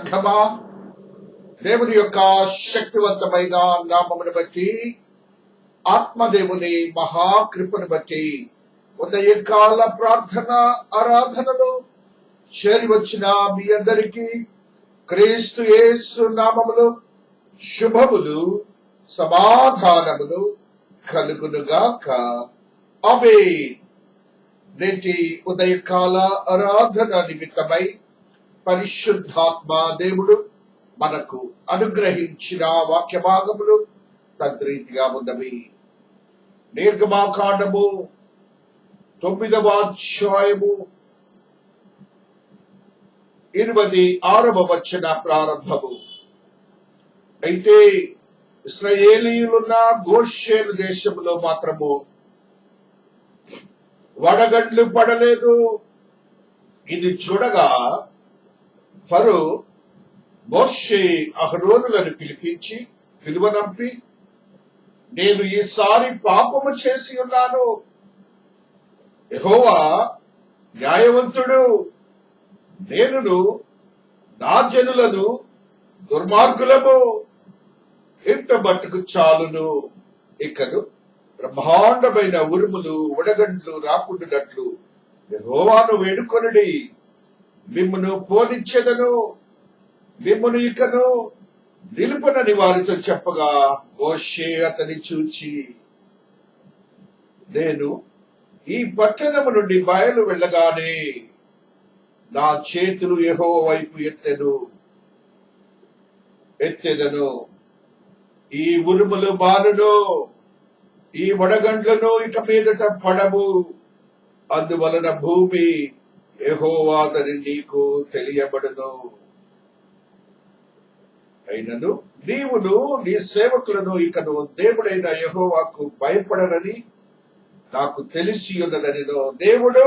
సంఘమా, దేవుని యొక్క శక్తివంతమైన నామమును బట్టి, ఆత్మదేవుని మహాకృపను బట్టి ఉదయకాల ప్రార్థన ఆరాధనలో చేరి వచ్చిన మీ అందరికీ క్రీస్తు యేసు నామములో శుభములు సమాధానములు కలుగునుగాక. ఆమేన్. నేటి ఉదయకాల ఆరాధన నిమిత్తమై పరిశుద్ధాత్మ దేవుడు మనకు అనుగ్రహించిన వాక్య భాగములు తద్రీతిగా ఉన్నవి. నిర్గమాకాండము 9వ అధ్యాయము 26వ వచన ప్రారంభము. అయితే ఇశ్రాయేలీయులున్న గోషేను దేశంలో మాత్రము వడగండ్లు పడలేదు. ఇది చూడగా ఫరో మోషే అహరోనులను పిలువనంపి, నేను ఈసారి పాపము చేసి ఉన్నాను, యెహోవా న్యాయవంతుడు, నేనును నా జనులను దుర్మార్గులము, ఇంత మట్టుకు చాలును, ఇకను బ్రహ్మాండమైన ఉరుములు ఉడగండ్లు రాకుండానట్లు యెహోవాను వేడుకొనుడి, మిమ్మును పోనిచ్చెదను, మిమ్మును ఇకను నిలుపనని వారితో చెప్పగా, మోషే అతని చూచి, నేను ఈ పట్టణము నుండి బయలు వెళ్ళగానే నా చేతులు యెహోవా వైపు ఎత్తెదను, ఈ ఉరుములు బాలును, ఈ వడగండ్లను ఇక మీదట పడవు, అందువలన భూమి యెహోవాదని నీకు తెలియబడును. అయినను నీవును నీ సేవకులను ఇకను దేవుడైన యెహోవాకు భయపడరని నాకు తెలిసి ఉన్నదనిలో దేవుడు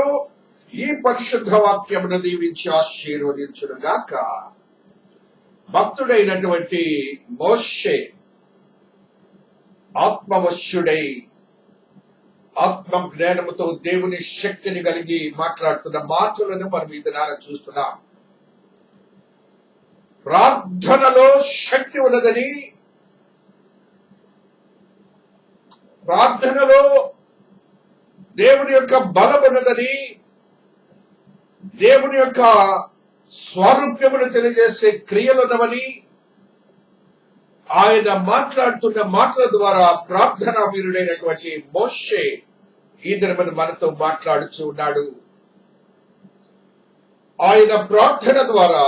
ఈ పరిశుద్ధ వాక్యమును దీవించి ఆశీర్వదించునుగాక. భక్తుడైనటువంటి మోషే ఆత్మవశ్యుడై ఆత్మ జ్ఞానముతో దేవుని శక్తిని కలిగి మాట్లాడుతున్న మాటలను మనం ఈ దినాన చూస్తున్నాం. ప్రార్థనలో శక్తి ఉన్నదని, ప్రార్థనలో దేవుని యొక్క బలం ఉన్నదని, దేవుని యొక్క స్వారూప్యమును తెలియజేసే క్రియలున్నవని ఆయన మాట్లాడుతున్న మాటల ద్వారా ప్రార్థనా వీరుడైనటువంటి మోషే ఈ దినమున మనతో మాట్లాడుతూ ఉన్నాడు. ఆయన ప్రార్థన ద్వారా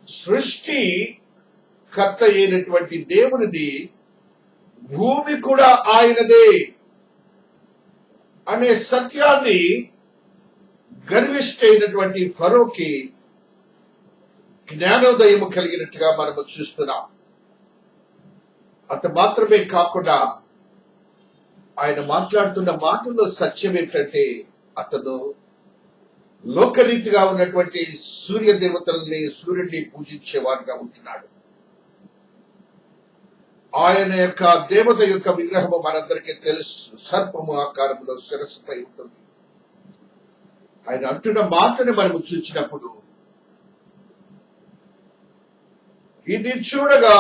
సృష్టి కర్త అయినటువంటి దేవునిది, భూమి కూడా ఆయనదే అనే సత్యాన్ని గర్విష్ఠైనటువంటి ఫరోకి జ్ఞానోదయము కలిగినట్టుగా మనము చూస్తున్నాం. అంత మాత్రమే కాకుండా ఆయన మాట్లాడుతున్న మాటల్లో సత్యం ఏంటంటే, అతను లోకరీతిగా ఉన్నటువంటి సూర్య దేవతల్ని, సూర్యుడిని పూజించేవారుగా ఉంటున్నాడు. ఆయన యొక్క దేవత యొక్క విగ్రహము మనందరికీ తెలుసు, సర్పము ఆకారంలో శిరస్సుపై ఉంటుంది. ఆయన అంటున్న మాటని మనము చూసినప్పుడు, ఇది చూడగా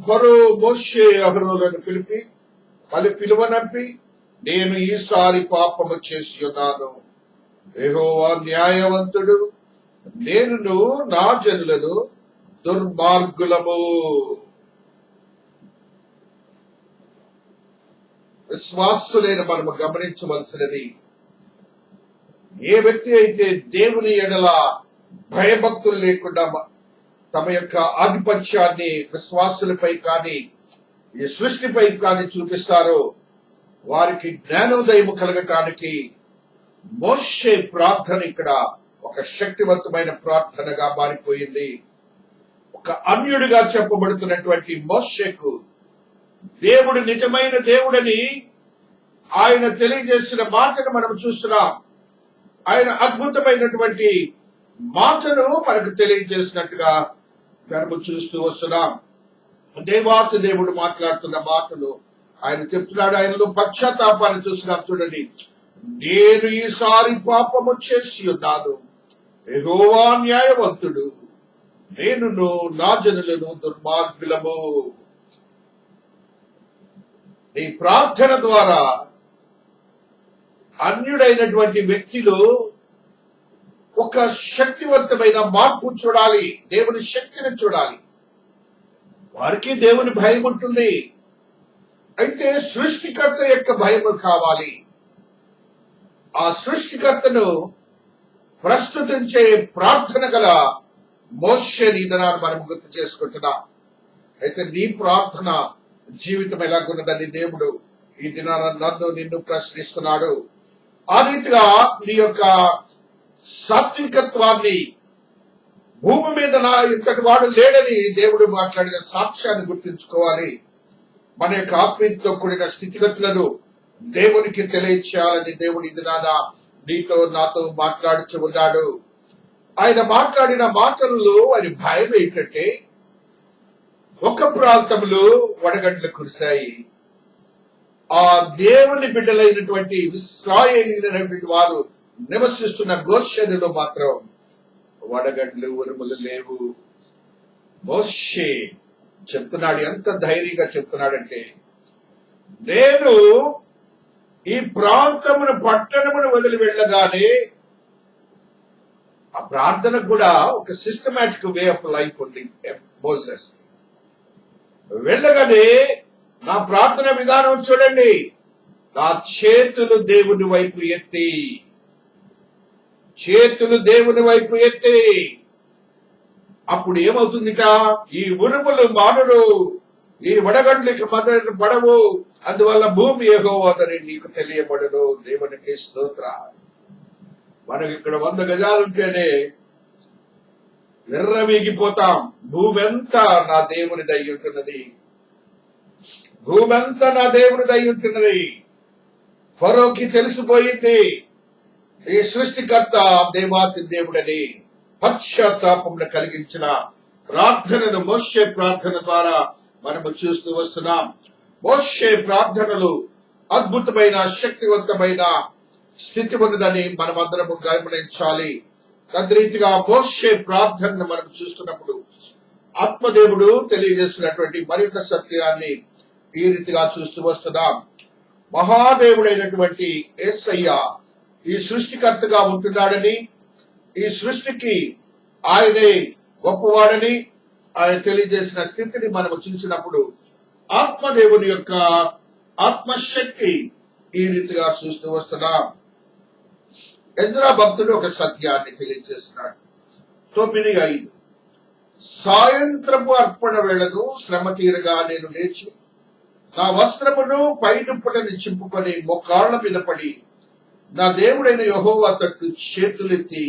ఫరో మోషే అహరోనులను పిలువనంపి, నేను ఈసారి పాపము చేసి ఉన్నాను, యెహోవా న్యాయవంతుడు, నేనును నా జనులను దుర్మార్గులము. విశ్వాసులైన మనము గమనించవలసినది, ఏ వ్యక్తి అయితే దేవుని ఎడల భయభక్తులు లేకుండా తమ యొక్క ఆధిపత్యాన్ని విశ్వాసులపై కానీ ఈ సృష్టిపై కానీ చూపిస్తారో, వారికి జ్ఞానోదయము కలగటానికి మోషే ప్రార్థన ఇక్కడ ఒక శక్తివంతమైన ప్రార్థనగా మారిపోయింది. ఒక అన్యుడిగా చెప్పబడుతున్నటువంటి మోషేకు దేవుడు నిజమైన దేవుడని ఆయన తెలియజేసిన మాటను మనం చూస్తున్నాం. ఆయన అద్భుతమైనటువంటి మాటను మనకు తెలియజేసినట్టుగా మనము చూస్తూ వస్తున్నాం. దేవాతి దేవుడు మాట్లాడుతున్న మాటలు ఆయన చెప్తున్నాడు. ఆయనలో పశ్చాత్తాపాన్ని చూస్తున్నాం. చూడండి, నేను ఈసారి పాపము చేసి ఉన్నాను, యెహోవా న్యాయవంతుడు, నేనును నా జనులను దుర్మార్గులము. నీ ప్రార్థన ద్వారా అన్యుడైనటువంటి వ్యక్తిలో ఒక శక్తివంతమైన మార్పు చూడాలి. దేవుని శక్తిని చూడాలి. వారికి దేవుని భయం ఉంటుంది. అయితే సృష్టికర్త యొక్క భయం కావాలి. ఆ సృష్టికర్తను ప్రస్తుతించే ప్రార్థన గల మోషేని దినాన్ని మనం గుర్తు చేసుకుంటున్నాం. అయితే నీ ప్రార్థన జీవితం ఎలాగున్నదని దేవుడు ఈ దినాన నన్ను నిన్ను ప్రశ్నిస్తున్నాడు. ఆ రీతిగా నీ యొక్క సాత్వికత్వాన్ని, భూమి మీద నా ఇంతటి వాడు లేడని దేవుడు మాట్లాడిన సాక్ష్యాన్ని గుర్తించుకోవాలి. మన యొక్క ఆత్మీయతతో కూడిన స్థితిగతులను దేవునికి తెలియచేయాలని దేవుడు ఇది నానా నీతో నాతో మాట్లాడుచు ఉన్నాడు. ఆయన మాట్లాడిన మాటలలో ఆయన భయం ఏంటంటే, ఒక ప్రాంతంలో వడగండ్లు కురిశాయి. ఆ దేవుని బిడ్డలైనటువంటి ఇశ్రాయేలీయులైనటువంటి వారు నివసిస్తున్న గోషెనులో మాత్రం వడగండ్లు ఉరుములు లేవు. మోషే చెప్తున్నాడు, ఎంత ధైర్యంగా చెప్తున్నాడంటే, నేను ఈ ప్రాంతమును పట్టణమును వదిలి వెళ్ళగానే, ఆ ప్రార్థనకు కూడా ఒక సిస్టమాటిక్ వే ఆఫ్ లైఫ్ ఉంది. మోసెస్ వెళ్ళగానే నా ప్రార్థన విధానం చూడండి, నా చేతులు దేవుని వైపు ఎత్తి, చేతులు దేవుని వైపు ఎత్తి. అప్పుడు ఏమవుతుందిట, ఈ ఉరుములు మానుడు, ఈ వడగండ్లకి పడవు, అందువల్ల భూమి యెహోవాదని నీకు తెలియబడును. దేవునికి స్తోత్ర. మనకి ఇక్కడ 100 గజాలుంటేనే విర్రవీగిపోతాం. భూమి అంతా నా దేవుని దై ఉంటున్నది, భూమి అంతా నా దేవుని దై ఉంటున్నది. ఫరోకి తెలిసిపోయింది ఈ సృష్టికర్త దేవాతి దేవుడని. పశ్చాత్తాపమును కలిగించిన ప్రార్థనను మోషే ప్రార్థన ద్వారా మనము చూస్తూ వస్తున్నాం. మోషే ప్రార్థనలు అద్భుతమైన శక్తివంతమైన స్థితి ఉన్నదని మనమందరము గమనించాలి. తద్రీతిగా మోషే ప్రార్థనను మనం చూస్తున్నప్పుడు ఆత్మదేవుడు తెలియజేస్తున్నటువంటి మరింత సత్యాన్ని ఈ రీతిగా చూస్తూ వస్తున్నాం. మహాదేవుడైనటువంటి యేసయ్య ఈ సృష్టికర్తగా ఉంటున్నాడని, ఈ సృష్టికి ఆయనే గొప్పవాడని ఆయన తెలియజేసిన స్థితిని మనము చూసినప్పుడు ఆత్మదేవుని యొక్క ఆత్మశక్తి ఈ రీతిగా చూస్తూ వస్తున్నాం. ఎజ్రా భక్తుడు ఒక సత్యాన్ని తెలియజేస్తున్నాడు. 9:5 సాయంత్రపు అర్పణ వేళను శ్రమ తీరగా నేను లేచి నా వస్త్రమును పైనుప్పుటని చింపుకొని మోకాళ్ల మీద పడి నా దేవుడైన యెహోవా తట్టు చేతులెత్తి,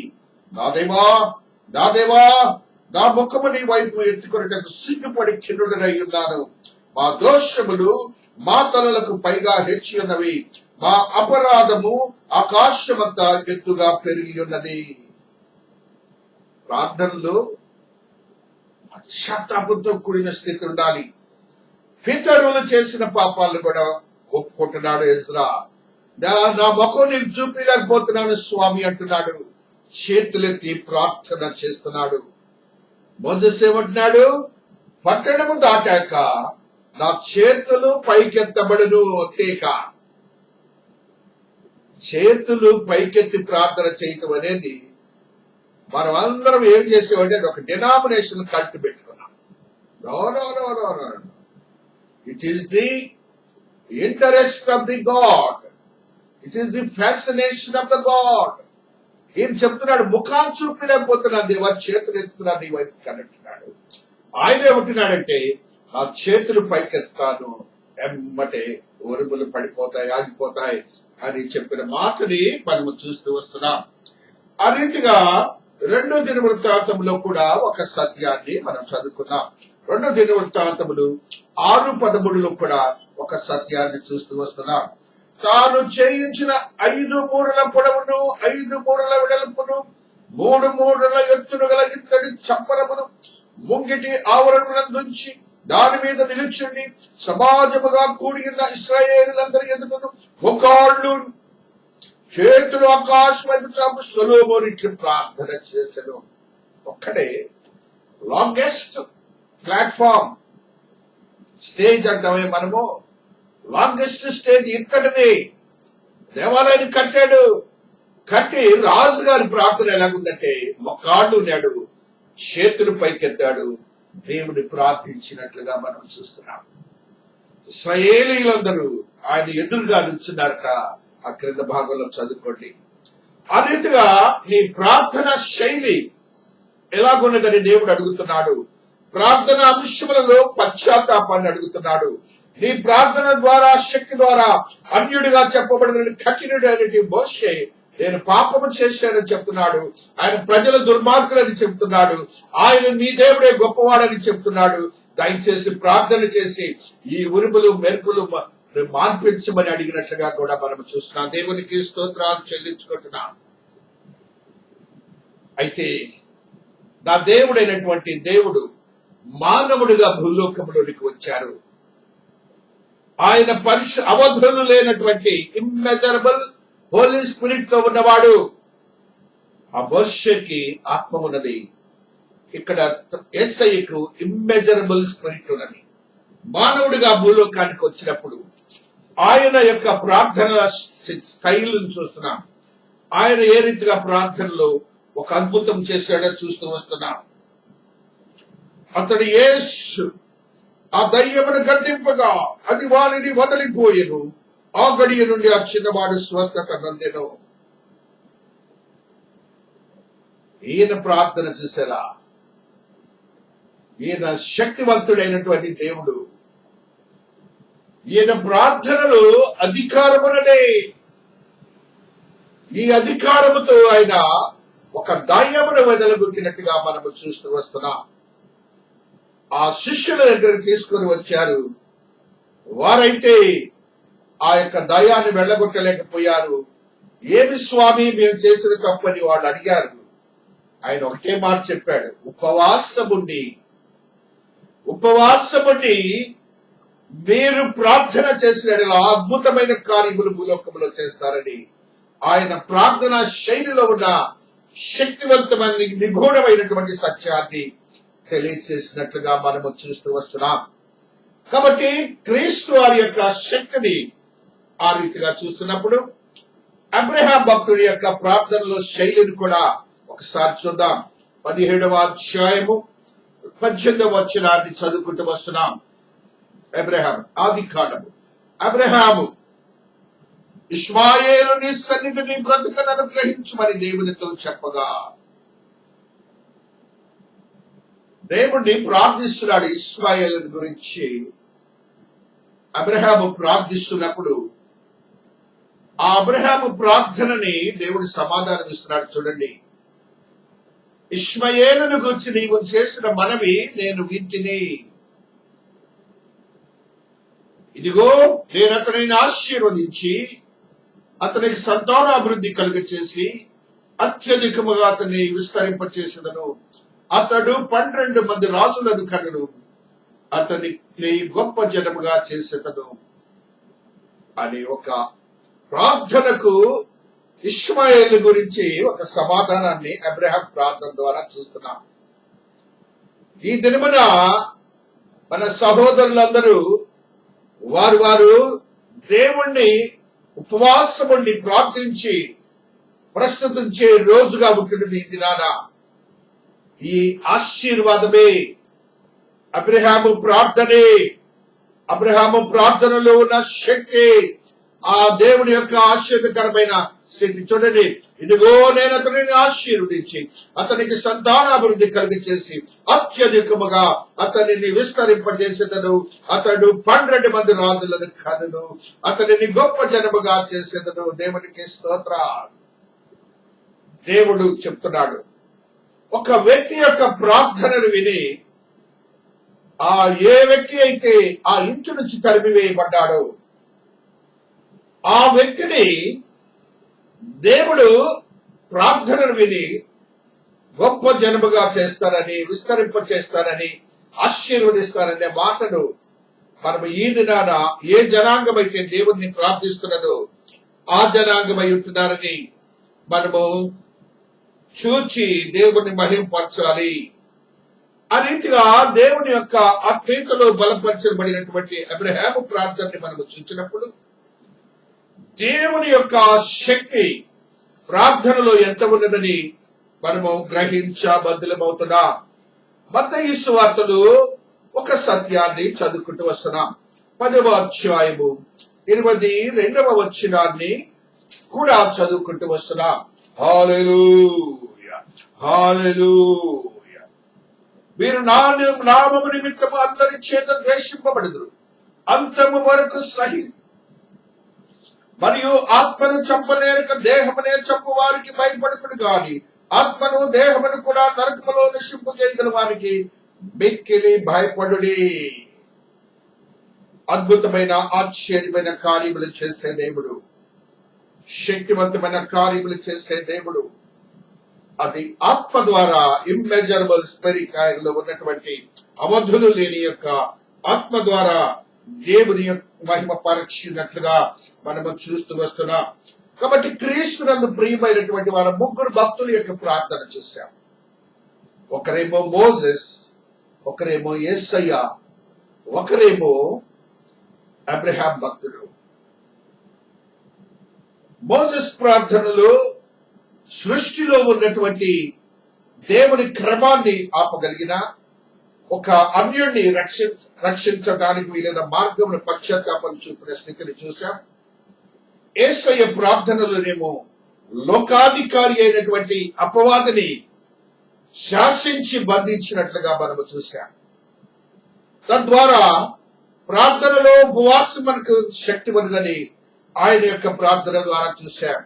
నా దేవా నా దేవా, నా ముఖము నీ వైపు ఎత్తుకొనటకు సిగ్గుపడి కిన్నుడనై ఉన్నాను. మా దోషములు మా తలలకు పైగా హెచ్చి ఉన్నవి, మా అపరాధము ఆకాశమంతా ఎత్తుగా పెరిగి ఉన్నది. ప్రార్థనలో పశ్చాత్తాపంతో కూడిన స్థితి ఉండాలి. పితరులు చేసిన పాపాలను కూడా ఒప్పుకుంటున్నాడు ఎజ్రా. నా ముఖం నీకు చూపించలేకపోతున్నాను స్వామి అంటున్నాడు. చేతులెత్తి ప్రార్థన చేస్తున్నాడు. మోసెస్ ఏమంటున్నాడు, పట్టణము దాటాక నా చేతులు పైకెత్తబడును. అంతేక చేతులు పైకెత్తి ప్రార్థన చేయటం అనేది మనం అందరం ఏం చేసేవాడి, అది ఒక డినామినేషన్ కల్ట్ పెట్టుకున్నాం. It is the interest of the God, it is the fascination of the God. ఏం చెప్తున్నాడు, ముఖాన్ని చూపలేకపోతున్నా దేవా, చేతులు ఎత్తుతున్నాడు నీ వైపు కనెక్టున్నాడు. ఆయన ఏమంటున్నాడంటే, ఆ చేతులు పైకెత్తాను, ఎమ్మటే ఉరుములు పడిపోతాయి, ఆగిపోతాయి అని చెప్పిన మాటని మనము చూస్తూ వస్తున్నాం. ఆ రీతిగా 2 దినవృత్తాంతములో కూడా ఒక సత్యాన్ని మనం చదువుకున్నాం. 2 దినవృత్తాంతములు 6:13లో కూడా ఒక సత్యాన్ని చూస్తూ వస్తున్నాం. తాను చేయించిన 5 మూరల పొడవును, 5 మూరల వెడల్పును, 3 మూరల ఎత్తును గల ఇత్తడి చప్పరమును ముంగిటి ఆవరణమునందుంచి దాని మీద నిలుచుండి సమాజముగా కూడి ఉన్న ఇశ్రాయేలులందరి ఎదుటను మోకాళ్ళు చేతులు ఆకాశం వైపు చాపు సొలొమోను ఇట్లు ప్రార్థన చేశాను. ఒక్కడే లాంగెస్ట్ ప్లాట్ఫామ్ స్టేజ్ అంటామే మనము. లాంగెస్ట్ స్టేజ్ ఇక్కడనే దేవాలయాన్ని కట్టాడు. కట్టి రాజుగారి ప్రార్థన ఎలాగుందంటే మొక్కాళ్ళు నాడు చేతులు పైకెత్తాడు, దేవుని ప్రార్థించినట్లుగా మనం చూస్తున్నాం. ఇశ్రాయేలీయులందరూ ఆయన ఎదురుగా నిల్చున్నారట. ఆ క్రింద భాగంలో చదువుకోండి. ఆ రీతిగా నీ ప్రార్థన శైలి ఎలాగున్నదని దేవుడు అడుగుతున్నాడు. ప్రార్థన అంశములలో పశ్చాత్తాపాన్ని అడుగుతున్నాడు. నీ ప్రార్థన ద్వారా, శక్తి ద్వారా అన్యుడిగా చెప్పబడిన కఠినుడు అనేటి మోషే నేను పాపము చేశానని చెప్తున్నాడు. ఆయన ప్రజల దుర్మార్గులని చెప్తున్నాడు. ఆయన నీ దేవుడే గొప్పవాడని చెప్తున్నాడు. దయచేసి ప్రార్థన చేసి ఈ ఉరుములు మెరుపులు మార్పించమని అడిగినట్లుగా కూడా మనం చూస్తున్నాం. దేవునికి స్తోత్రాలు చెల్లించుకుంటున్నాం. అయితే నా దేవుడైనటువంటి దేవుడు మానవుడిగా భూలోకంలోనికి వచ్చారు. ఆయన అవధులు లేనటువంటి ఇమ్మెజరబుల్ హోలీ స్పిరిట్ తో ఉన్నవాడు. ఆ మోషేకి ఆత్మ ఉన్నది. ఇక్కడ యేసయ్యకు ఇమ్మెజరబుల్ స్పిరిట్ ఉన్నది. మానవుడిగా భూలోకానికి వచ్చినప్పుడు ఆయన యొక్క ప్రార్థన స్టైల్ చూస్తున్నాం. ఆయన ఏ రీతిగా ప్రార్థనలో ఒక అద్భుతం చేశాడో చూస్తూ వస్తున్నాం. అతడు యేసు ఆ దయ్యమును గద్దింపగా అది వారిని వదిలిపోయెను. ఆ గడియ నుండి ఆ చిన్నవాడు స్వస్థత నందెను. ఈయన ప్రార్థన చూసారా? ఈయన శక్తివంతుడైనటువంటి దేవుడు. ఈయన ప్రార్థనలు అధికారముననే. ఈ అధికారముతో ఆయన ఒక దయ్యమును వదలగొట్టినట్టుగా మనము చూస్తూ వస్తున్నాం. ఆ శిష్యుల దగ్గరకు తీసుకుని వచ్చారు. వారైతే ఆ యొక్క దయ్యాన్ని వెళ్ళగొట్టలేకపోయారు. ఏమి స్వామి మేము చేసిన తప్పని వాళ్ళు అడిగారు. ఆయన ఒకటే మాట చెప్పాడు, ఉపవాసముండి మీరు ప్రార్థన చేసిన అద్భుతమైన కార్యములు భూలోకంలో చేస్తారని ఆయన ప్రార్థన శైలిలో ఉన్న శక్తివంతమైన నిగూఢమైనటువంటి సత్యాన్ని తెలియచేసినట్లుగా మనము చూస్తూ వస్తున్నాం. కాబట్టి క్రీస్తు వారి యొక్క శక్తిని ఆ రీతిగా చూస్తున్నప్పుడు అబ్రహాం భక్తుడి యొక్క ప్రార్థనలో శైలిని కూడా ఒకసారి చూద్దాం. 17వ అధ్యాయము 18వ వచనాన్ని చదువుకుంటూ వస్తున్నాం. అబ్రహాం ఆది కాండము. అబ్రహాము ఇష్మాయేలుని సన్నిధిని బ్రతుకను అనుగ్రహించమని దేవునితో చెప్పగా దేవుణ్ణి ప్రార్థిస్తున్నాడు. ఇష్మాయేలుని గురించి అబ్రహాము ప్రార్థిస్తున్నప్పుడు ఆ అబ్రహాము ప్రార్థనని దేవుడు సమాధానం ఇస్తున్నాడు. చూడండి, ఇష్మాయేలును గురించి నీవు చేసిన మనవి నేను వింటిని. ఇదిగో నేను అతనిని ఆశీర్వదించి అతనికి సంతానాభివృద్ధి కలుగచేసి అత్యధికముగా అతన్ని విస్తరింపచేసేదను. అతడు 12 మంది రాజులను కనును. అతన్ని గొప్ప జనముగా చేసేదను అని ఒక ప్రార్థనకు ఇష్మాయేలు గురించి ఒక సమాధానాన్ని అబ్రహాం ప్రార్థన ద్వారా చూస్తున్నాం. ఈ దినమున మన సహోదరులందరూ వారు దేవుణ్ణి ఉపవాసముండి ప్రార్థించి ప్రస్తుతించే రోజుగా ఉంటుంది. ఈ దినాన ఈ ఆశీర్వాదమే అబ్రహాము ప్రార్థనే. అబ్రహాము ప్రార్థనలో ఉన్న శక్తి ఆ దేవుని యొక్క ఆశ్చర్యకరమైన స్థితి. చూడండి, ఇదిగో నేను అతనిని ఆశీర్వదించి అతనికి సంతానాభివృద్ధి కలిగచేసి అత్యధికముగా అతనిని విస్తరింపజేసేదను. అతడు 12 మంది రాజులను కనును. అతనిని గొప్ప జనముగా చేసేదను. దేవునికి స్తోత్రాలు. దేవుడు చెప్తున్నాడు, ఒక వ్యక్తి యొక్క ప్రార్థనను విని ఏ వ్యక్తి అయితే ఆ ఇంటి నుంచి తరిమివేయబడ్డాడో ఆ వ్యక్తిని దేవుడు ప్రార్థనను విని గొప్ప జనముగా చేస్తారని, విస్తరింప చేస్తారని, ఆశీర్వదిస్తారనే మాటను మనము ఈ దినాన ఏ జనాంగం అయితే దేవుణ్ణి ప్రార్థిస్తున్నదో ఆ జనాంగమై ఉంటున్నారని మనము చూచి దేవుని మహింపరచాలి. ఆ రీతిగా దేవుని యొక్క ఆత్మీయతలో బలపరచబడినటువంటి అబ్రహాము ప్రార్థనని మనము చూసినప్పుడు దేవుని యొక్క శక్తి ప్రార్థనలో ఎంత ఉన్నదని మనము గ్రహించబద్దులమవుతున్నాం. మత్తయి సువార్తలో ఒక సత్యాన్ని చదువుకుంటూ వస్తున్నాం. 10వ అధ్యాయము 22వ వచనాన్ని కూడా చదువుకుంటూ వస్తున్నాం. హల్లెలూయా, హల్లెలూయా. మీరు నా నామము నిమిత్తము అందరి చేత ద్వేషింపబడుదురు, అంతము వరకు సహి మరియు ఆత్మను చంపలేక దేహమునే చంపు వారికి భయపడుకుడు గాని ఆత్మను దేహమును కూడా నరకములో నశింపు చేయగల వారికి మిక్కిలి భయపడుడి. అద్భుతమైన ఆశ్చర్యమైన కార్యములు చేసే దేవుడు, శక్తివంతమైన కార్యములు చేసే దేవుడు. అది ఆత్మ ద్వారా ఇమ్మెజరబుల్ స్పిరిట్ లో ఉన్నటువంటి అవధులు లేని యొక్క ఆత్మ ద్వారా దేవుని యొక్క మహిమ పరచినట్లుగా మనము చూస్తూ వస్తున్నాం. కాబట్టి క్రీస్తునందు ప్రియమైనటువంటి వారు ముగ్గురు భక్తుల యొక్క ప్రార్థన చూశాం. ఒకరేమో మోసెస్, ఒకరేమో యేసయ్య, ఒకరేమో అబ్రహాం భక్తుడు. మోసెస్ ప్రార్థనలో సృష్టిలో ఉన్నటువంటి దేవుని క్రమాన్ని ఆపగలిగిన ఒక అన్యుడిని రక్షించడానికి వీలైన మార్గంలో పశ్చాత్తాపం చూపిన స్థితిని చూశాం. యేసయ్య ప్రార్థనలోనేమో లోకాధికారి అయినటువంటి అపవాదిని శాసించి బంధించినట్లుగా మనము చూశాం. తద్వారా ప్రార్థనలో ఉపవాసం మనకు శక్తి ఉన్నదని ఆయన యొక్క ప్రార్థన ద్వారా చూశాం.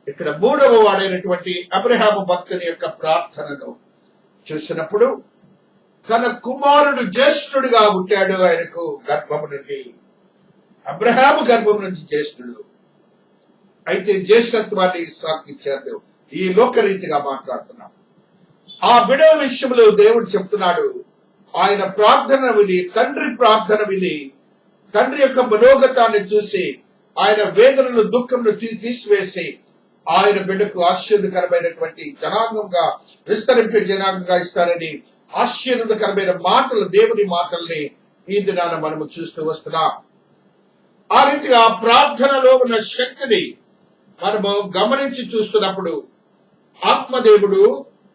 ఇక్కడ మూడవ వాడైనటువంటి అబ్రహాము భక్తుని యొక్క ప్రార్థనను చూసినప్పుడు తన కుమారుడు జ్యేష్ఠుడిగా పుట్టాడు. ఆయనకు గర్భము నుండి, అబ్రహాము గర్భం నుంచి జ్యేష్ఠుడు. అయితే జ్యేష్ఠత్వాన్ని ఇస్సాకు ఇచ్చారు. ఈ లోకరీతిగా మాట్లాడుతున్నాం. ఆ బిడ్డ విషయంలో దేవుడు చెప్తున్నాడు, ఆయన ప్రార్థన విని, తండ్రి ప్రార్థన విని, తండ్రి యొక్క మనోగతాన్ని చూసి ఆయన వేదనను దుఃఖంను తీసివేసి ఆయన బిడ్డకు ఆశీర్వదకరమైనటువంటి జనాంగంగా విస్తరింపే జనాంగంగా ఇస్తారని ఆశీర్వదకరమైన మాటలు, దేవుని మాటల్ని ఈ దినాన మనము చూస్తూ వస్తున్నాం. ఆ రీతిగా ప్రార్థనలో ఉన్న శక్తిని మనము గమనించి చూస్తున్నప్పుడు ఆత్మదేవుడు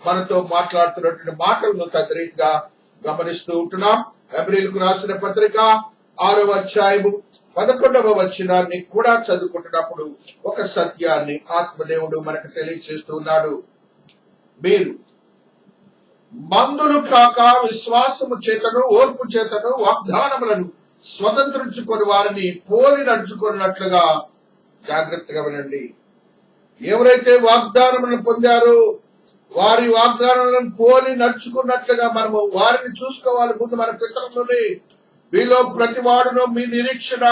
మనతో మాట్లాడుతున్నటువంటి మాటలను తదరీతిగా గమనిస్తూ ఉంటున్నాం. హెబ్రీయులకు రాసిన పత్రిక 6వ అధ్యాయము 11వ వచనాన్ని కూడా చదువుకుంటున్నప్పుడు ఒక సత్యాన్ని ఆత్మదేవుడు మనకు తెలియజేస్తున్నాడు. మీరు మందులు కాక విశ్వాసము చేతను ఓర్పు చేతను వాగ్దానములను స్వతంత్రించుకొని వారిని పోలి నడుచుకున్నట్లుగా జాగ్రత్తగా వినండి. ఎవరైతే వాగ్దానములను పొందారో వారి వాగ్దానాలను పోలి నడుచుకున్నట్లుగా మనము వారిని చూసుకోవాలి. ముందు మన పితరులని మీలో ప్రతి వాడును మీ నిరీక్షణ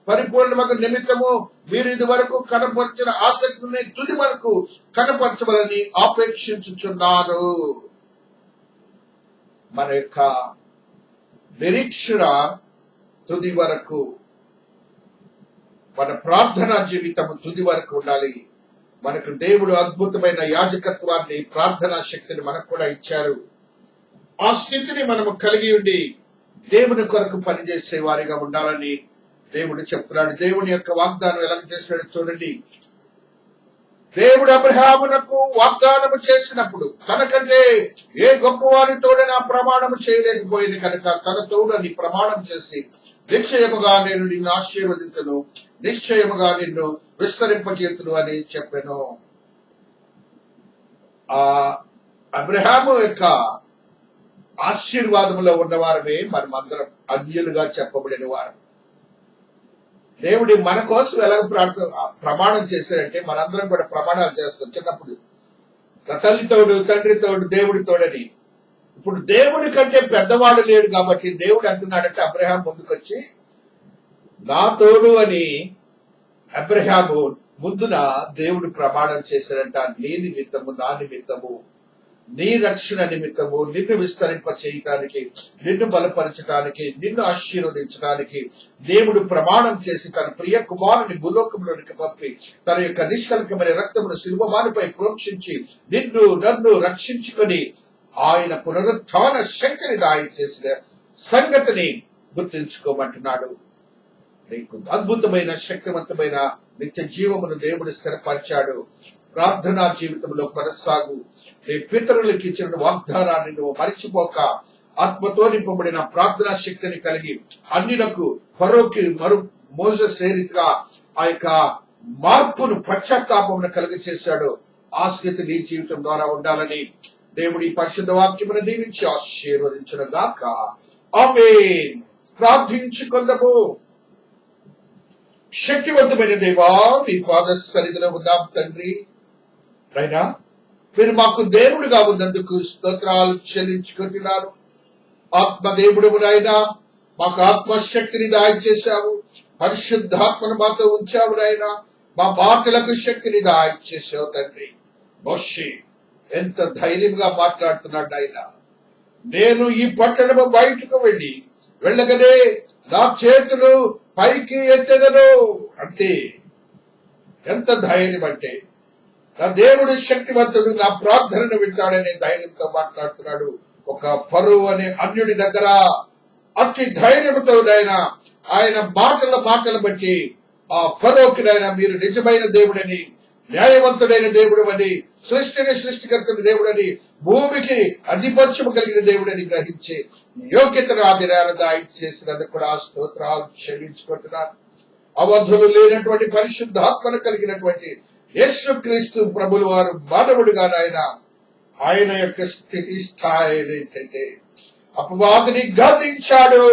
పరిపూర్ణమగు నిమిత్తము మీరు ఇది వరకు కనపరిచిన ఆసక్తిని తుది వరకు కనపరచవలని ఆపేక్షించుచున్నాను. మన యొక్క నిరీక్షణ తుది వరకు, మన ప్రార్థనా జీవితము తుది వరకు ఉండాలి. మనకు దేవుడు అద్భుతమైన యాజకత్వాన్ని, ప్రార్థనా శక్తిని మనకు కూడా ఇచ్చారు. ఆ స్థితిని మనము కలిగి ఉండి దేవుని కొరకు పనిచేసే వారిగా ఉండాలని దేవుడు చెప్తున్నాడు. దేవుని యొక్క వాగ్దానం ఎలా చేశాడు చూడండి. దేవుడు అబ్రహామునకు వాగ్దానము చేసినప్పుడు తనకంటే ఏ గొప్పవారి తోడైనా ప్రమాణము చేయలేకపోయింది కనుక తన తోడని ప్రమాణం చేసి నిశ్చయముగా నేను నిన్ను ఆశీర్వదించును, నిశ్చయముగా నిన్ను విస్తరింపజేతును అని చెప్పాను. ఆ అబ్రహాము యొక్క ఆశీర్వాదములో ఉన్నవారమే మనమందరం అన్యులుగా చెప్పబడిన వారు. దేవుడి మన కోసం ఎలా ప్రమాణం చేశాడంటే మనందరం కూడా ప్రమాణాలు చేస్తాం. చిన్నప్పుడు తల్లి తోడు, తండ్రి తోడు, దేవుడి తోడని. ఇప్పుడు దేవుడి కంటే పెద్దవాడు లేడు కాబట్టి దేవుడు అంటున్నాడంటే అబ్రహాం ముందుకొచ్చి నా తోడు అని అబ్రహాము ముందున దేవుడు ప్రమాణం చేశాడంట. నీ నిమిత్తము, నా నిమిత్తము నీ రక్షణ నిమిత్తము నిన్ను విస్తరింప చేయటానికి, నిన్ను బలపరచడానికి, నిన్ను ఆశీర్వదించడానికి దేవుడు ప్రమాణం చేసి తన ప్రియ కుమారుని భూలోకంలోనికి పంపి తన యొక్క నిష్కల్కమైన రక్తమును శిలువమానిపై ప్రోక్షించి నిన్ను నన్ను రక్షించుకొని ఆయన పునరుత్థాన శక్తిని దాయి చేసిన సంగతిని గుర్తించుకోమంటున్నాడు. నీకు అద్భుతమైన శక్తివంతమైన నిత్య జీవమును దేవుడు స్థిరపరిచాడు. ప్రార్థనా జీవితంలో కొనసాగు. నీ పితరులకు ఇచ్చిన వాగ్దానాన్ని నువ్వు మరిచిపోక ఆత్మతో నింపబడిన ప్రార్థనా శక్తిని కలిగి అన్యులకు ఫరోకి మోసెస్ ఏ రీతిగా ఆ యొక్క మార్పును పశ్చాత్తాపమును కలిగి చేశాడు. ఆ స్థితి నీ జీవితం ద్వారా ఉండాలని దేవుడి పరిశుద్ధ వాక్యమును దీవించి ఆశీర్వదించును గాక. ఆమేన్. ప్రార్థించుకొందము. శక్తివంతమైన దేవా, మీ పాద సన్నిధిలో ఉన్నాం తండ్రి. అయినా మీరు మాకు దేవుడిగా ఉన్నందుకు స్తోత్రాలు చెల్లించుకుంటున్నారు. ఆత్మదేవుడు నాయనా, మాకు ఆత్మశక్తిని దాయి చేశావు. పరిశుద్ధాత్మను మాతో ఉంచావు నాయనా. మా మాటలకు శక్తిని దాయి చేసావు తండ్రి. మోషే ఎంత ధైర్యంగా మాట్లాడుతున్నాడు ఆయన. నేను ఈ పట్టణము బయటకు వెళ్ళగానే నా చేతులు పైకి ఎత్తెదను అంటే ఎంత ధైర్యం అంటే, నా దేవుడు శక్తివంతుడు, నా ప్రార్థనను వింటాడనే ధైర్యంతో మాట్లాడుతున్నాడు. ఒక ఫరో అనే అన్యుడి దగ్గర అతి ధైర్యంతో ఆయన మాటలు బట్టి ఆ ఫరోకి మీరు నిజమైన దేవుడని, న్యాయవంతుడైన దేవుడు అని, సృష్టికర్తని దేవుడని, భూమికి అధిపత్యము కలిగిన దేవుడని గ్రహించే యోగ్యతను ఆ దినాలు దాయి చేసినందుకు కూడా ఆ స్తోత్రాలు చెల్లించుకుంటున్నారు. అవధులు లేనటువంటి పరిశుద్ధాత్మను కలిగినటువంటి యేసుక్రీస్తు ప్రభులు వారు మానవుడుగా ఆయన యొక్క స్థితి స్థాయిలు ఏంటంటే అపవాదిని గతించాడు.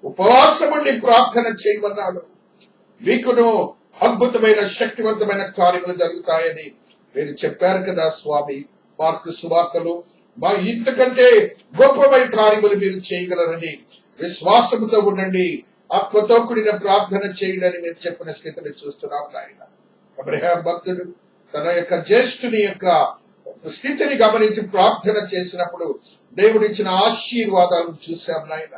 ఉపవాసముండి ప్రార్థన చేయమన్నాడు. మీకును అద్భుతమైన శక్తివంతమైన కార్యములు జరుగుతాయని మీరు చెప్పారు కదా స్వామి. మార్కు సువార్తలు మా ఇంతకంటే గొప్పమైన కార్యములు మీరు చేయగలరని విశ్వాసముతో ఉండండి, ఆత్మతో కూడిన ప్రార్థన చేయాలని మీరు చెప్పిన స్థితిని చూస్తున్నాం నాయన. అబ్రహాం భక్తుడు తన యొక్క జ్యేష్ఠుని యొక్క స్థితిని గమనించి ప్రార్థన చేసినప్పుడు దేవుడిచ్చిన ఆశీర్వాదాలను చూశాం నాయన.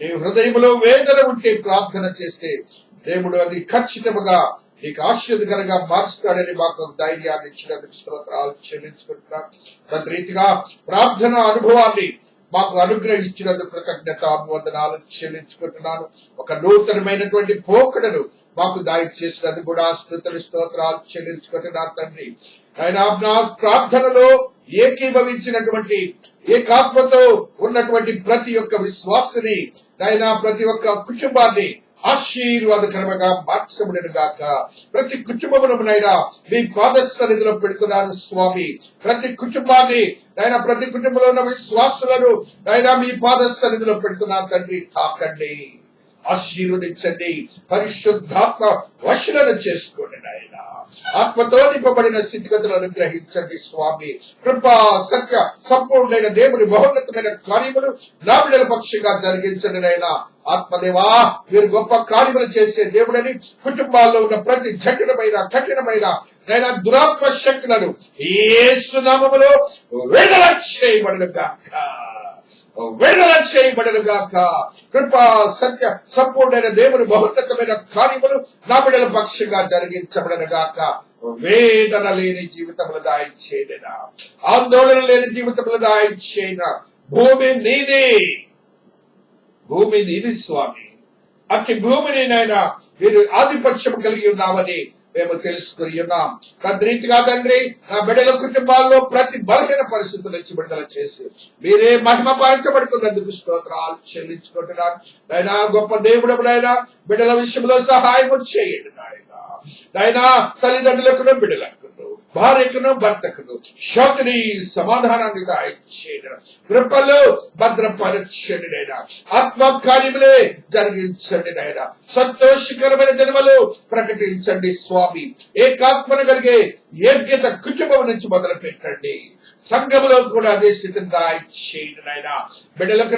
నీ హృదయంలో వేదన ఉంటే ప్రార్థన చేస్తే దేవుడు అది ఖచ్చితంగా నీకు ఆశీర్వదకరంగా మార్చుతాడని మాకు ధైర్యాన్ని ఇచ్చినందుకు స్తోత్రాలు చెల్లించుకుంటున్నాం. తద్రీతిగా ప్రార్థన అనుభవాన్ని మాకు అనుగ్రహించినందుకు కృతజ్ఞతాభివందనాలు చెల్లించుకుంటున్నాను. ఒక నూతనమైనటువంటి పోకడను మాకు దయచేసినందుకు కూడా స్తుతులు స్తోత్రాలు చెల్లించుకుంటున్నాను తండ్రి. ఆయన నా ప్రార్థనలో ఏకీభవించినటువంటి ఏకాత్మతో ఉన్నటువంటి ప్రతి ఒక్క విశ్వాసిని, ఆయన ప్రతి ఒక్క కుటుంబాన్ని ఆశీర్వాదకరముగా మార్చబడిన గాక. ప్రతి కుటుంబమునైనా మీ పాద సన్నిధిలో పెడుతున్నాను స్వామి. ప్రతి కుటుంబాన్ని ప్రతి కుటుంబంలో ఉన్న విశ్వాసులను మీ పాద సన్నిధిలో పెడుతున్నాను తండ్రి. తాకండి, ఆశీర్వదించండి, పరిశుద్ధాత్మ వశులను చేసుకోండి నాయన. ఆత్మతో నింపబడిన స్థితిగతులను అనుగ్రహించండి స్వామి. కృపా సత్య సంపూర్ణమైన దేవుడి మహోన్నతమైన కార్యములు నా బిడ్డల పక్షంగా జరిగించండి నాయన. ఆత్మదేవా, మీరు గొప్ప కార్యములు చేసే దేవుడని కుటుంబాల్లో ఉన్న ప్రతి కఠినమైన దురాత్మ శక్తులను యేసు నామములో విడుదల చేయబడుగాక. కృపా సత్య సంపూర్ణమైన దేవుని మహోన్నతమైన కార్యములు నా బిడ్డల పక్షంగా జరిగించబడనుగాక. వేదన లేని జీవితములు దాయిచేయన, ఆందోళన లేని జీవితములు దాయిచేయన. భూమి నీది స్వామి. అట్టి భూమిని మీరు ఆధిపత్యం కలిగి ఉన్నామని మేము తెలుసుకుని ఉన్నాం. తద్రీతిగా తండ్రి, నా బిడ్డల కుటుంబాల్లో ప్రతి బలహీన పరిస్థితుల నుంచి విడుదల చేసి మీరే మహిమ పరచబడుతున్నందుకు స్తోత్రాలు చెల్లించుకుంటున్నాను. నాయనా, గొప్ప దేవుడు బిడ్డల విషయంలో సహాయం చేయండి నాయన. తల్లిదండ్రులకు, బిడ్డలకు, భార్యకును భర్తకును శాంతిని సమాధానాన్ని దాయిచేయడం, కృపలో భద్రపరచండి నాయన. ఆత్మకార్యములే జరిగించండి నాయన. సంతోషకరమైన జన్మలు ప్రకటించండి స్వామి. ఏకాత్మను కలిగే యోగ్యత కుటుంబం నుంచి మొదలు పెట్టండి. సంఘములో కూడా అదే స్థితిని దాయిచేయండి నాయన. బిడ్డలకు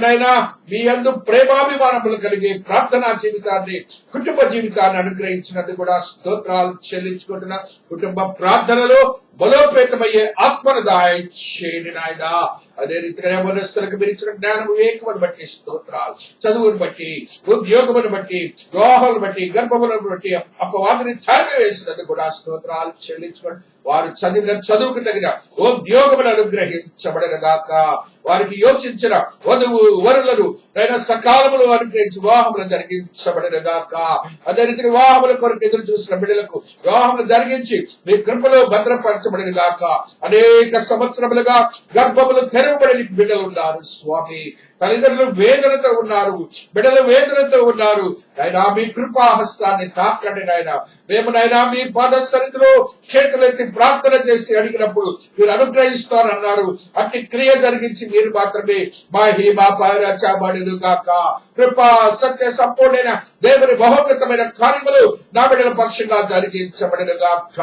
మీ యందు ప్రేమాభిమానములు కలిగే ప్రార్థనా జీవితాన్ని, కుటుంబ జీవితాన్ని అనుగ్రహించినందుకు కూడా స్తోత్రాలు చెల్లించుకుంటున్నా. కుటుంబ ప్రార్థనలో బలోపేతమయ్యే ఆత్మను దాయిచేయండి నాయన. అదే రీతిగా యవనస్తులకు మీరు ఇచ్చిన జ్ఞానం, వివేకమును బట్టి స్తోత్రాలు. చదువును బట్టి, ఉద్యోగమును బట్టి, వివాహాలను బట్టి, గర్భములను బట్టి అపవాదిని తరిమి వేసినందుకు కూడా స్తోత్రాలు చెల్లించుకోండి. వారు చదివిన చదువుకు తగిన ఉద్యోగమును అనుగ్రహించబడిన గాక. వారికి యోచించిన వధువు వరులను అయినా సకాలములు అనుగ్రహించి వివాహములు జరిగించబడిన గాక. అదే రీతిగా వివాహముల కొరకు ఎదురు చూసిన బిడ్డలకు వివాహములు జరిగించి మీ కృపలో భద్రపరచబడిన గాక. అనేక సంవత్సరములుగా గర్భములు తెరవబడిన బిడ్డలు ఉన్నారు స్వామి. తల్లిదండ్రులు వేదనతో ఉన్నారు, బిడ్డలు వేదనతో ఉన్నారు. ఆయన మీ కృపా హస్తాన్ని తాకండి నాయన. మేము నాయన మీ పాద సన్నిధిలో చేతులెత్తి ప్రార్థన చేసి అడిగినప్పుడు మీరు అనుగ్రహిస్తారన్నారు. అట్టి క్రియ జరిగించి మీరు మాత్రమే మా పారాచబడును గాక. కృపా సత్య సంపూర్ణమైన దేవుని మహోన్నతమైన కార్యములు నా బిడ్డల పక్షంగా జరిగించబడిన గాక.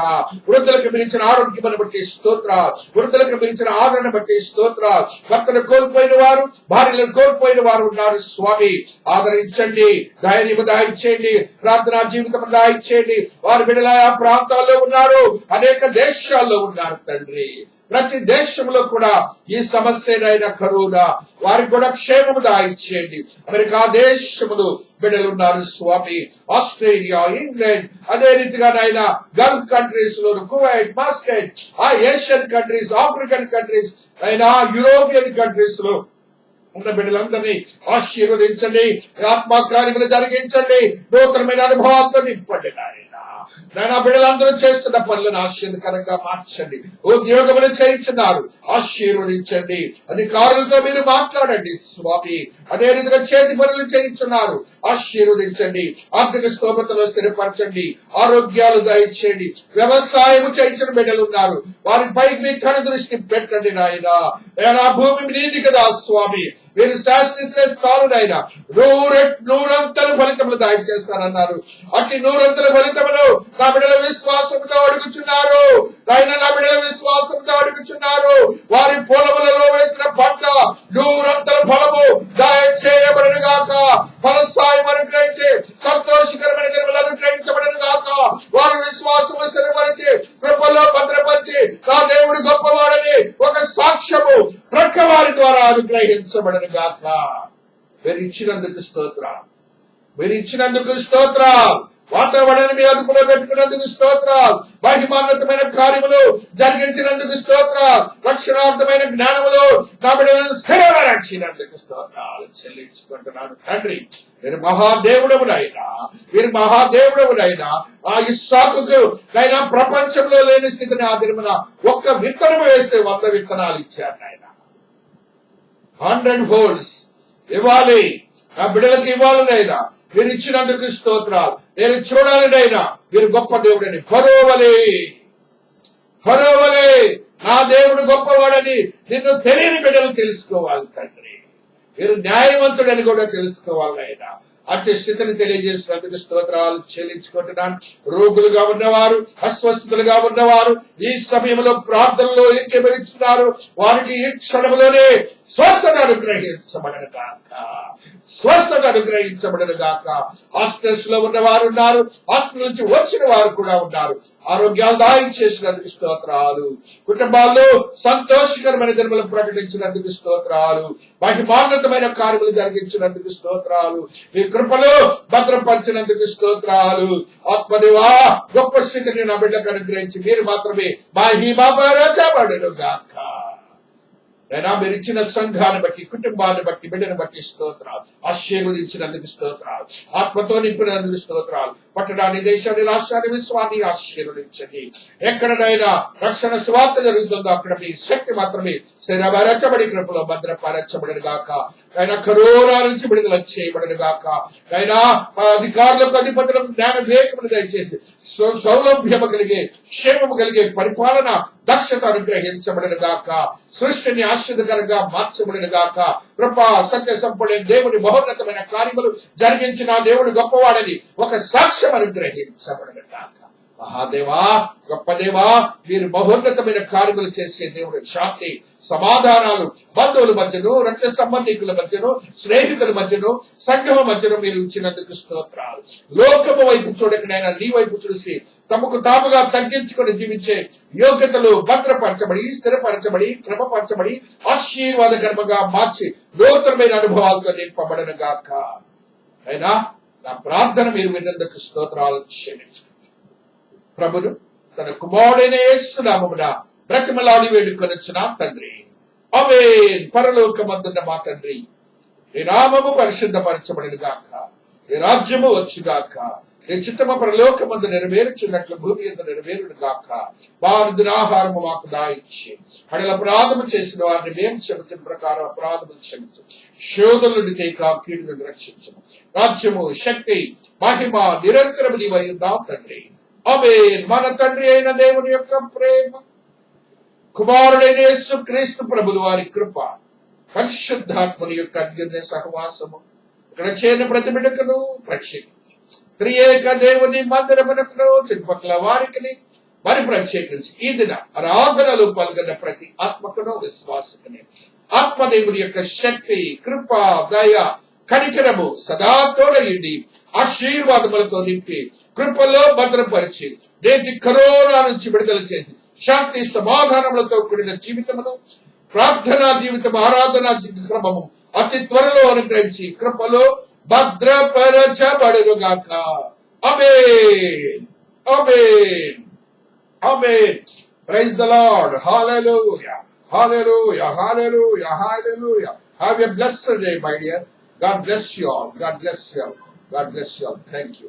వృద్ధులకు మించిన ఆరోగ్యమును బట్టి స్తోత్ర, వృద్ధులకు మించిన ఆదరణ బట్టి స్తోత్ర. భర్తను కోల్పోయిన వారు, భార్యలను కోల్పోయిన వారు ఉన్నారు స్వామి. ఆదరించండి, ధైర్యం దాయించేయండి, ప్రార్థనా జీవితం దాయించేయండి. వారి బిడ్డల ఆ ప్రాంతాల్లో ఉన్నారు, అనేక దేశాల్లో ఉన్నారు తండ్రి. ప్రతి దేశంలో కూడా ఈ సమస్యనైన కరోనా వారికి కూడా క్షేమము దాయిచ్చేయండి. అమెరికా దేశములు బిడ్డలు ఉన్నారు స్వామి. ఆస్ట్రేలియా, ఇంగ్లాండ్, అదే రీతిగా నాయన గల్ఫ్ కంట్రీస్ లో, కువైట్, మాస్కట్, ఆ ఏషియన్ కంట్రీస్, ఆఫ్రికన్ కంట్రీస్, అయినా యూరోపియన్ కంట్రీస్ లో ఉన్న బిడ్డలందరినీ ఆశీర్వదించండి. ఆత్మ కార్యములు జరిగించండి. నూతనమైన అనుభవాలతో నింపండి నాయన. బిడ్డలందరూ చేస్తున్న పనులను ఆశీర్వదకరంగా మార్చండి. ఉద్యోగములు చేయించున్నారు, ఆశీర్వదించండి. అధికారులతో మీరు మాట్లాడండి స్వామి. అదే రీతిగా చేతి పనులు చేయించున్నారు, ఆశీర్వదించండి. ఆర్థిక స్తోమతలో స్థిరపరచండి, ఆరోగ్యాలు దయచేయండి. వ్యవసాయం చేయించిన బిడ్డలు ఉన్నారు, వారిపై మీ కను దృష్టి పెట్టండి నాయన. నా భూమి నీది కదా స్వామి, మీరు శాస్త్రిస్తే తానునైనా నూరంతల ఫలితములు దయచేస్తానన్నారు. అట్టి నూరంతల ఫలితములు నా బిడ్డల విశ్వాసంతో అడుగుచున్నారు. ఆయన నా బిడ్డల విశ్వాసంతో అడుగుచున్నారు. వారి పొలములలో వేసిన పంట నూరంతల ఫలము దయచేయబడిన గాక. ఫలసాయం అనుగ్రహించి సంతోషకరమైన కర్మలు అనుగ్రహించబడిన గాక. వారి విశ్వాసము స్థిరపరిచి కృపలో భద్రపరిచి నా దేవుడు గొప్పవాడని ఒక సాక్ష్యము ప్రక్క వారి ద్వారా అనుగ్రహించబడిన గాక. మీరు ఇచ్చినందుకు స్తోత్రం, మీరు ఇచ్చినందుకు స్తోత్రం. వాతావరణాన్ని మీ అదుపులో పెట్టుకున్నందుకు స్తోత్రాలు. మహిమాన్వితమైన కార్యములు జరిగించినందుకు స్తోత్రాలు. రక్షణార్థమైన జ్ఞానములు నా బిడ్డలను స్థిరపరచినందుకు స్తోత్రాలు చెల్లించుకుంటున్నాను తండ్రి. మీరు మహాదేవుడవునైనా, మీరు మహాదేవుడవునైనా ఆ ఇస్సాకుకు నైనా ప్రపంచంలో లేని స్థితిని ఆ దినమున ఒక్క విత్తనం వేస్తే 100 విత్తనాలు ఇచ్చారు నాయన. 100 ఫోల్డ్స్ ఇవ్వాలి, నా బిడ్డలకు ఇవ్వాలనైనా. మీరు ఇచ్చినందుకు స్తోత్రాలు. నేను చూడాలనైనా మీరు గొప్ప దేవుడని ఫరోవలే నా దేవుడు గొప్పవాడని నిన్ను తెలియని బిడ్డలు తెలుసుకోవాలి తండ్రి. మీరు న్యాయవంతుడని కూడా తెలుసుకోవాలి నాయన. అట్టి స్థితిని తెలియజేసినందుకు స్తోత్రాలు చెల్లించుకుంటున్నాను. రోగులుగా ఉన్నవారు, అస్వస్థులుగా ఉన్నవారు ఈ సమయంలో ప్రార్థనలో ఏకీభవిస్తున్నారు. వారికి ఈ క్షణంలోనే స్వస్థత అనుగ్రహించబడను గాక, స్వస్థత అనుగ్రహించబడను గాక. హాస్పిటల్స్ లో ఉన్నవారు ఉన్నారు, హాస్పిటల్ నుంచి వచ్చిన వారు కూడా ఉన్నారు. ఆరోగ్యాలు దాయం చేసినందుకు స్తోత్రాలు. కుటుంబాల్లో సంతోషకరమైన దినములు ప్రకటించినందుకు స్తోత్రాలు. మహిమాన్వితమైన కార్యములు జరిగించినందుకు స్తోత్రాలు. మీ కృపలో భద్రపరిచినందుకు స్తోత్రాలు. ఆత్మదేవా గొప్ప స్థితిని నా బిడ్డకు అనుగ్రహించి మీరు మాత్రమే మహిమపరచబడును గాక. అయినా మీరు ఇచ్చిన సంఘాన్ని బట్టి, కుటుంబాన్ని బట్టి, బిడ్డను బట్టి స్తోత్రాలు. ఆశీర్వదించినందుకు స్తోత్రాలు. ఆత్మతో నింపినందుకు స్తోత్రాలు. పట్టణాన్ని, దేశాన్ని, రాష్ట్రాన్ని, విశ్వాన్ని ఆశీర్వదించండి. ఎక్కడనైనా రక్షణ స్వార్థ జరుగుతుందో అక్కడ మీ శక్తి మాత్రమే స్థిరపరచబడి కృపలో భద్రపరచబడిన గాక. ఆయన కరోనా నుంచి విడుదల చేయబడిన గాక. అయినా అధికారులకు, అధిపతులకు జ్ఞాన వివేకములు దయచేసి సౌలభ్యము కలిగే, క్షేమము కలిగే పరిపాలన దక్షత అనుగ్రహించబడిన గాక. సృష్టిని ఆశ్చర్యకరంగా మార్చబడిన గాక. కృపా సత్య సంపూర్ణ దేవుని మహోన్నతమైన కార్యములు జరిగించిన దేవుడు గొప్పవాడని ఒక సాక్ష్యం అనుగ్రహించబడిన గాక. మహాదేవా, గొప్ప దేవా, మీరు మహోన్నతమైన కార్యములు చేసే దేవుడు. శాంతి సమాధానాలు బంధువుల మధ్యను, రక్త సంబంధికుల మధ్యను, స్నేహితుల మధ్యను, సంఘం మధ్యను మీరు ఇచ్చినందుకు స్తోత్రాలు. లోకము వైపు చూడకనైనా నీ వైపు చూసి తమకు తాముగా తగ్గించుకొని జీవించే యోగ్యతలు భద్రపరచబడి, స్థిరపరచబడి, క్రమపరచబడి, ఆశీర్వాదకరంగా మార్చి నూతనమైన అనుభవాలతో నింపబడను గాక. అయినా నా ప్రార్థన మీరు విన్నందుకు స్తోత్రాలు. క్షమించు ప్రభును తన కుమారుడైన యేసు నామమున బ్రతిమలాడి వేడుకొనొచ్చున్నాం తండ్రి. ఆమేన్. పరలోకమందున్న మా తండ్రి, నీ నామము పరిశుద్ధపరచబడిన గాక, నీ రాజ్యము వచ్చుగాక, నీ చిత్తము పరలోకమందు నెరవేర్చున్నట్లు భూమి యందు నెరవేరును గాక. వారి ఆహారము మాకు దాయిచ్చి అడల అపరాధము చేసిన వారిని మేము క్షమించిన ప్రకారం అపరాధములు క్షమించు. శోధనుడి తేక కీడులను రక్షించము. రాజ్యము, శక్తి, మహిమ నిరంతరము నీవై ఉన్నావు తండ్రి. ఆమేన్. మన తండ్రి అయిన దేవుని యొక్క ప్రేమ, కుమారుడైన యేసు క్రీస్తు ప్రభుల వారి కృప, పరిశుద్ధాత్మని యొక్క అన్యోన్య సహవాసము ఇక్కడ చేరిన ప్రతి బిడ్డకును ప్రత్యేకించి త్రియేక దేవుని మందిరమునకును చుట్టుపక్కల వారికి మరి ప్రత్యేకించి ఈ దిన ఆరాధనలు పాల్గొన్న ప్రతి ఆత్మకును విశ్వాసకుని ఆత్మదేవుని యొక్క శక్తి, కృప, దయ, కనికరము సదా తోడయుండి ఆశీర్వాదములతో నింపి కృపలో భద్రపరిచి నేటి కరోనా నుంచి విడుదల చేసి శాంతి సమాధానములతో కూడిన జీవితమును, ప్రార్థనా జీవితం, ఆరాధనా క్రమము అతి త్వరలో అనుగ్రహించి కృపలో భద్రపరచబడుగాక. ఆమేన్. ఆమేన్. ఆమేన్. Praise the lord. Hallelujah. Hallelujah, hallelujah, hallelujah. Have a blessed day, my dear. God bless you all. God bless you all. God bless you all. Thank you.